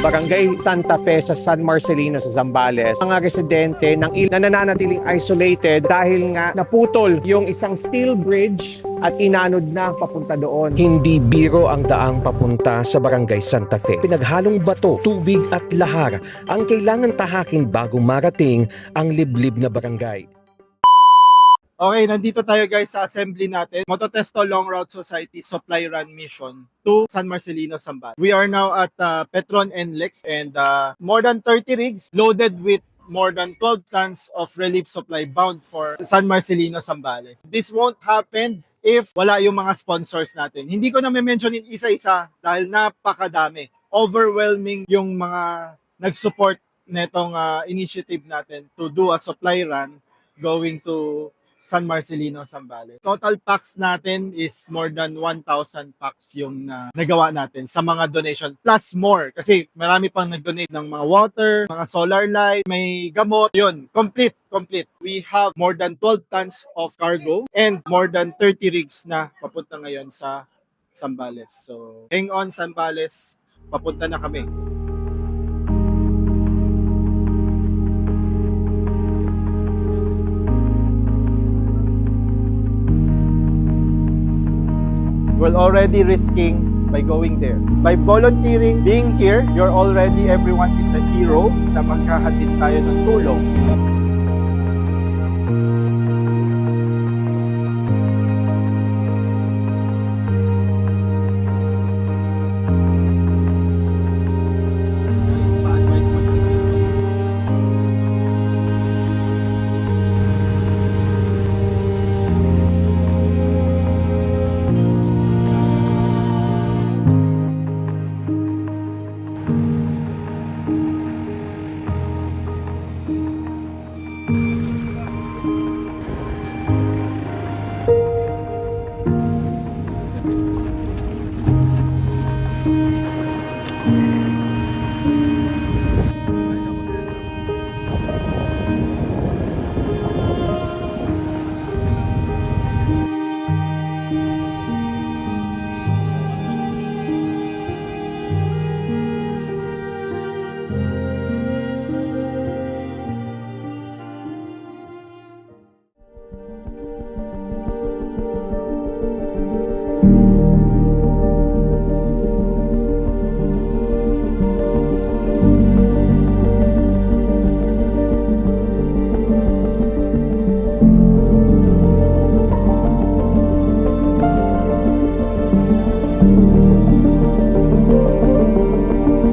Barangay Santa Fe sa San Marcelino sa Zambales. Mga residente ng na nananatiling isolated dahil nga naputol yung isang steel bridge at inanod na papunta doon. Hindi biro ang daang papunta sa Barangay Santa Fe. Pinaghalong bato, tubig at lahar ang kailangan tahakin bago marating ang liblib na barangay. Okay, nandito tayo guys sa assembly natin. Mototesto Long Route Society Supply Run Mission to San Marcelino, Zambales. We are now at Petron NLEX and more than 30 rigs loaded with more than 12 tons of relief supply bound for San Marcelino, Zambales. This won't happen if wala yung mga sponsors natin. Hindi ko na mentionin isa-isa dahil napakadami. Overwhelming yung mga nag-support netong initiative natin to do a supply run going to San Marcelino, Zambales. Total packs natin is more than 1,000 packs yung nagawa natin sa mga donation. Plus more, kasi marami pang nag-donate ng mga water, mga solar light, may gamot. Yun, complete. We have more than 12 tons of cargo and more than 30 rigs na papunta ngayon sa Zambales. So, hang on Zambales, papunta na kami. We're already risking by going there. By volunteering, being here, everyone is a hero na magkahatid tayo ng tulong.